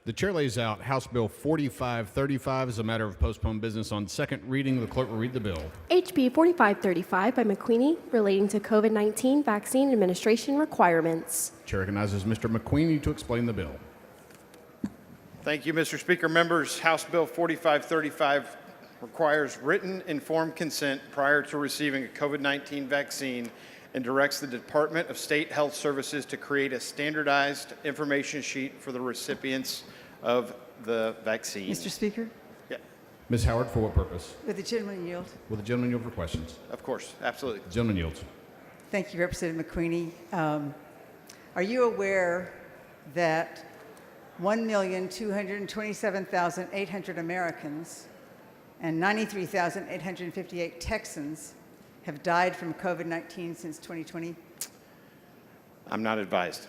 The chair lays out House Bill 4535 as a matter of postponed business on second reading. The clerk will read the bill. HB 4535 by McQueenie relating to COVID-19 vaccine administration requirements. Chair recognizes Mr. McQueenie to explain the bill. Thank you, Mr. Speaker. Members, House Bill 4535 requires written informed consent prior to receiving a COVID-19 vaccine and directs the Department of State Health Services to create a standardized information sheet for the recipients of the vaccine. Mr. Speaker, Yeah, Ms. Howard, for what purpose? would the gentleman yield? Will the gentleman yield for questions? of course, absolutely. The gentleman yields. Thank you, Representative McQueenie. Are you aware that 1,227,800 Americans and 93,858 Texans have died from COVID-19 since 2020? I'm not advised.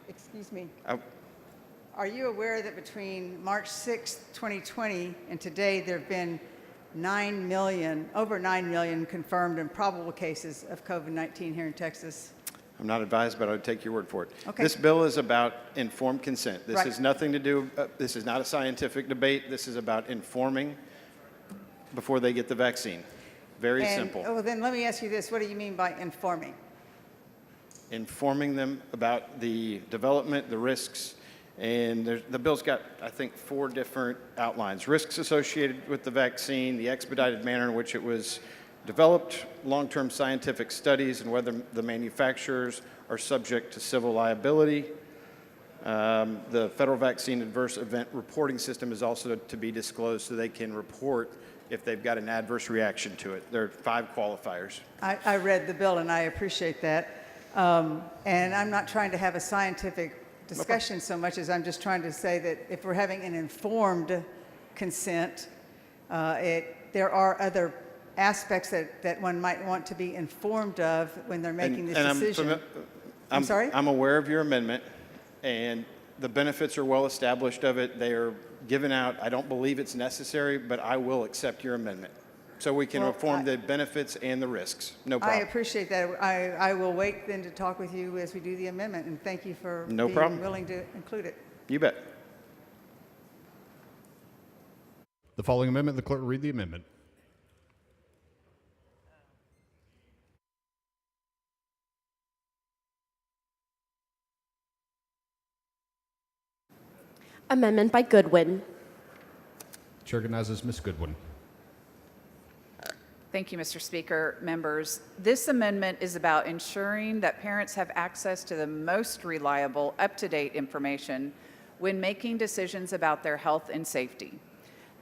Excuse me. I- Are you aware that between March 6, 2020 and today there have been over 9 million confirmed and probable cases of COVID-19 here in Texas? I'm not advised, but I would take your word for it. Okay. This bill is about informed consent. This Right. has nothing to do, this is not a scientific debate. This is about informing before they get the vaccine. Very simple. Oh, then let me ask you this. What do you mean by informing? Informing them about the development, the risks, and the bill's got, I think, 4 different outlines. Risks associated with the vaccine, the expedited manner in which it was developed, long-term scientific studies, and whether the manufacturers are subject to civil liability. The federal vaccine adverse event reporting system is also to be disclosed so they can report if they've got an adverse reaction to it. There are 5 qualifiers. I read the bill and I appreciate that. And I'm not trying to have a scientific discussion so much as I'm just trying to say that if we're having an informed consent, there are other aspects that one might want to be informed of when they're making this decision. I'm sorry? I'm aware of your amendment, and the benefits are well established of it. They are given out. I don't believe it's necessary, but I will accept your amendment. So we can Well, inform the benefits and the risks. No I problem. appreciate that. I will wait then to talk with you as we do the amendment, and thank you for No being problem. willing to include it. You bet. The following amendment, the clerk will read the amendment. Amendment by Goodwin. Chair recognizes Ms. Goodwin. Thank you, Mr. Speaker. Members, this amendment is about ensuring that parents have access to the most reliable, up-to-date information when making decisions about their health and safety.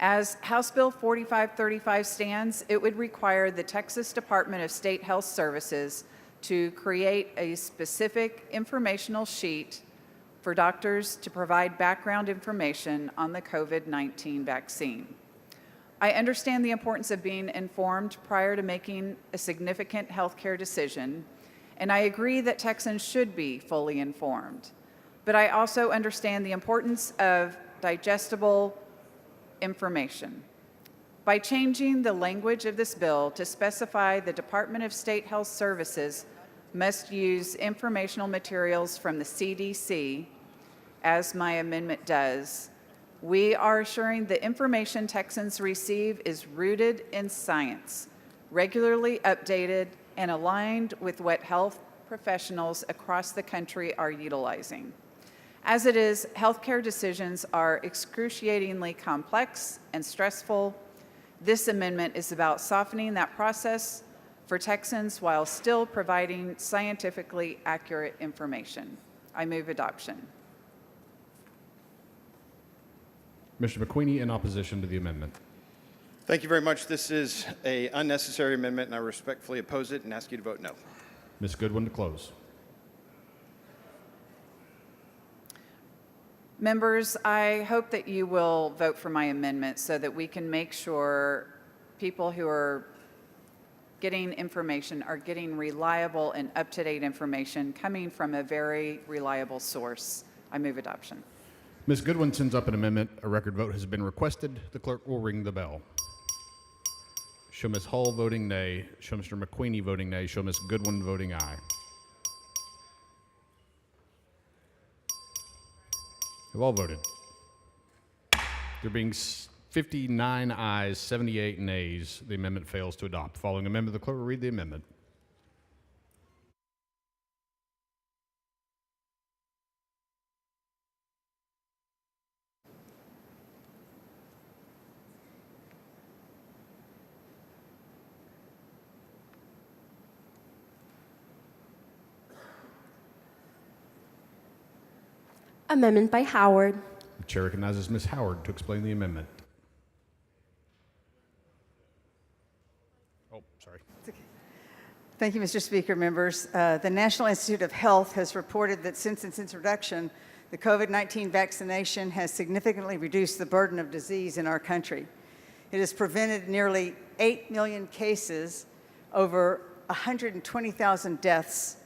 As House Bill 4535 stands, it would require the Texas Department of State Health Services to create a specific informational sheet for doctors to provide background information on the COVID-19 vaccine. I understand the importance of being informed prior to making a significant healthcare decision, and I agree that Texans should be fully informed. But I also understand the importance of digestible information. By changing the language of this bill to specify the Department of State Health Services must use informational materials from the CDC, as my amendment does, we are assuring the information Texans receive is rooted in science, regularly updated, and aligned with what health professionals across the country are utilizing. As it is, healthcare decisions are excruciatingly complex and stressful. This amendment is about softening that process for Texans while still providing scientifically accurate information. I move adoption. Mr. McQueenie, in opposition to the amendment. Thank you very much. This is an unnecessary amendment, and I respectfully oppose it and ask you to vote no. Ms. Goodwin to close. Members, I hope that you will vote for my amendment so that we can make sure people who are getting information are getting reliable and up-to-date information coming from a very reliable source. I move adoption. Ms. Goodwin sends up an amendment. A record vote has been requested. The clerk will ring the bell. Show Ms. Hull voting nay. Show Mr. McQueenie voting nay. Show Ms. Goodwin voting aye. Have all voted? There being 59 ayes, 78 nays, the amendment fails to adopt. Following amendment, the clerk will read the amendment. Amendment by Howard. The chair recognizes Ms. Howard to explain the amendment. Oh, sorry. Thank you, Mr. Speaker, members. The National Institute of Health has reported that since its introduction, the COVID-19 vaccination has significantly reduced the burden of disease in our country. It has prevented nearly 8 million cases, over 120,000 deaths,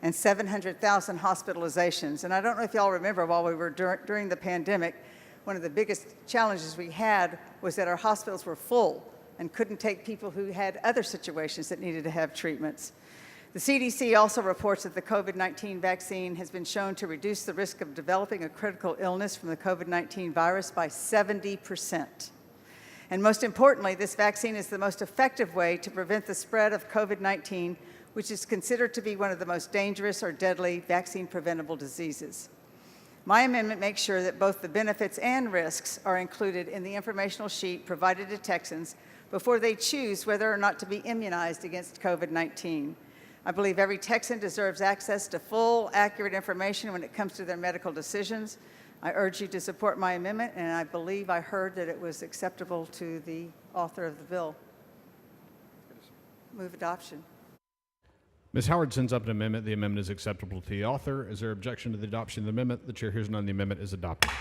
and 700,000 hospitalizations. And I don't know if y'all remember, while we were during the pandemic, one of the biggest challenges we had was that our hospitals were full and couldn't take people who had other situations that needed to have treatments. The CDC also reports that the COVID-19 vaccine has been shown to reduce the risk of developing a critical illness from the COVID-19 virus by 70%. And most importantly, this vaccine is the most effective way to prevent the spread of COVID-19, which is considered to be one of the most dangerous or deadly vaccine-preventable diseases. My amendment makes sure that both the benefits and risks are included in the informational sheet provided to Texans before they choose whether or not to be immunized against COVID-19. I believe every Texan deserves access to full, accurate information when it comes to their medical decisions. I urge you to support my amendment, and I believe I heard that it was acceptable to the author of the bill. Move adoption. Ms. Howard sends up an amendment. The amendment is acceptable to the author. Is there objection to the adoption of the amendment? The chair hears none. The amendment is adopted.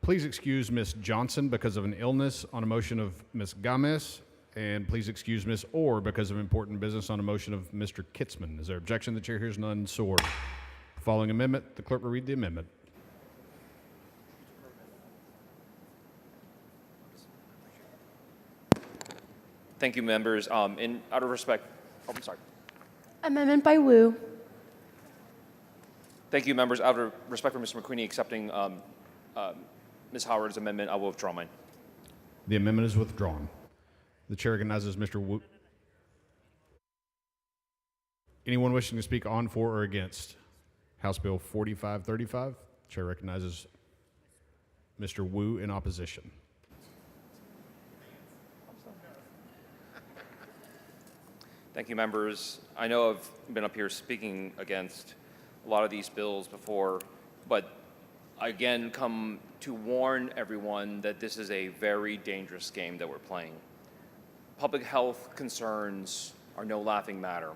Please excuse Ms. Johnson because of an illness on a motion of Ms. Gomez, and please excuse Ms. Orr because of important business on a motion of Mr. Kitzman. Is there objection? The chair hears none. So ordered. Following amendment, the clerk will read the amendment. Thank you, members. In out of respect, I'm sorry. Amendment by Wu. Thank you, members. Out of respect for Mr. McQueenie accepting Ms. Howard's amendment, I will withdraw mine. The amendment is withdrawn. The chair recognizes Mr. Wu. Anyone wishing to speak on, for, or against House Bill 4535? Chair recognizes Mr. Wu in opposition. Thank you, members. I know I've been up here speaking against a lot of these bills before, but I again come to warn everyone that this is a very dangerous game that we're playing. Public health concerns are no laughing matter.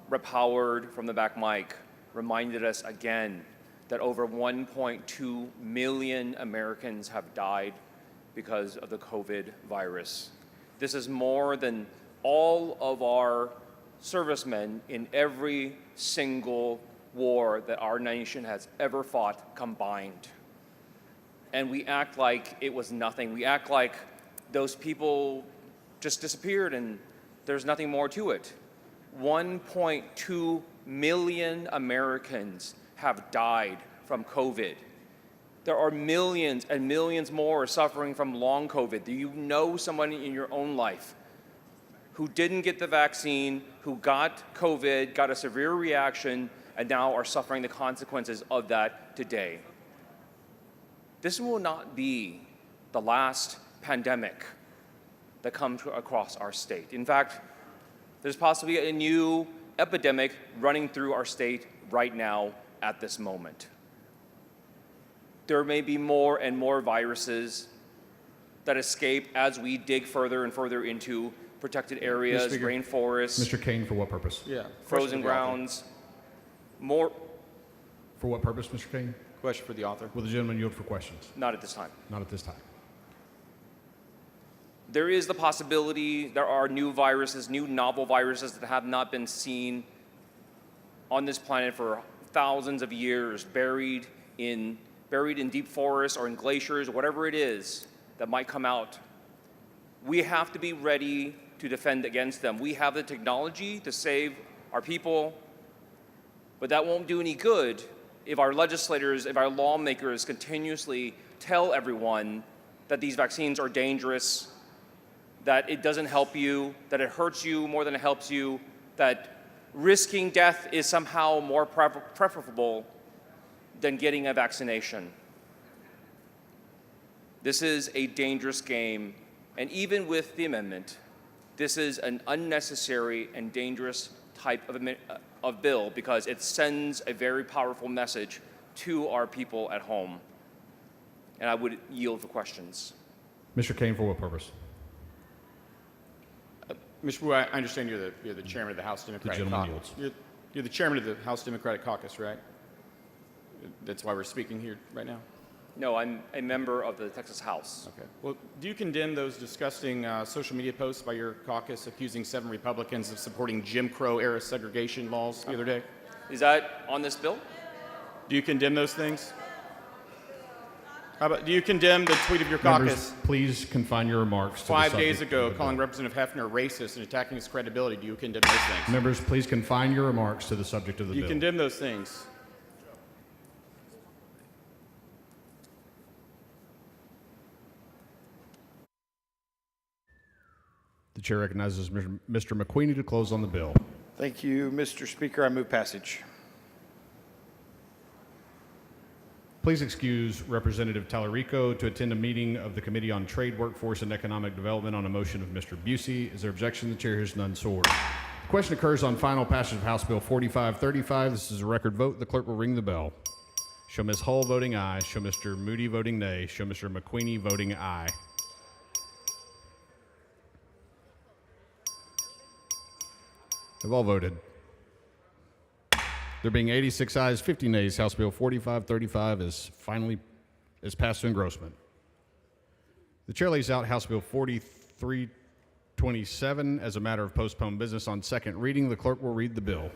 Rep. Howard from the back mic reminded us again that over 1.2 million Americans have died because of the COVID virus. This is more than all of our servicemen in every single war that our nation has ever fought combined. And we act like it was nothing. We act like those people just disappeared and there's nothing more to it. 1.2 million Americans have died from COVID. There are millions and millions more suffering from long COVID. Do you know someone in your own life who didn't get the vaccine, who got COVID, got a severe reaction, and now are suffering the consequences of that today? This will not be the last pandemic that comes across our state. In fact, there's possibly a new epidemic running through our state right now at this moment. There may be more and more viruses that escape as we dig further and further into protected areas, Speaker, rainforests, Mr. Kane, for what purpose? frozen grounds, more, For what purpose, Mr. Kane? Question for the author. Will the gentleman yield for questions? not at this time. Not at this time. There is the possibility there are new viruses, new novel viruses that have not been seen on this planet for thousands of years, buried in deep forests or in glaciers, whatever it is that might come out. We have to be ready to defend against them. We have the technology to save our people, but that won't do any good if our legislators, if our lawmakers continuously tell everyone that these vaccines are dangerous, that it doesn't help you, that it hurts you more than it helps you, that risking death is somehow more preferable than getting a vaccination. This is a dangerous game, and even with the amendment, this is an unnecessary and dangerous type of bill because it sends a very powerful message to our people at home. And I would yield for questions. Mr. Kane, for what purpose? Mr. Wu, I understand you're the chairman of the House Democratic gentleman Caucus. yields. You're the chairman of the House Democratic Caucus, right? That's why we're speaking here right now? No, I'm a member of the Texas House. Okay. Well, do you condemn those disgusting social media posts by your caucus accusing 7 Republicans of supporting Jim Crow-era segregation laws the other day? Is that on this bill? Do you condemn those things? How about, do you condemn the tweet of your caucus Members, please confine your remarks to the 5 subject days ago of the calling bill. Representative Hefner racist and attacking his credibility? Do you condemn those things? Members, please confine your remarks to the subject of the Do you bill. condemn those things? The chair recognizes Mr. McQueenie to close on the bill. Thank you, Mr. Speaker. I move passage. Please excuse Representative Tallarico to attend a meeting of the Committee on Trade, Workforce, and Economic Development on a motion of Mr. Busey. Is there objection? The chair hears none. So ordered. The question occurs on final passage of House Bill 4535. This is a record vote. The clerk will ring the bell. Show Ms. Hull voting aye. Show Mr. Moody voting nay. Show Mr. McQueenie voting aye. Have all voted. There being 86 ayes, 50 nays, House Bill 4535 is passed to engrossment. The chair lays out House Bill 4327 as a matter of postponed business on second reading. The clerk will read the bill.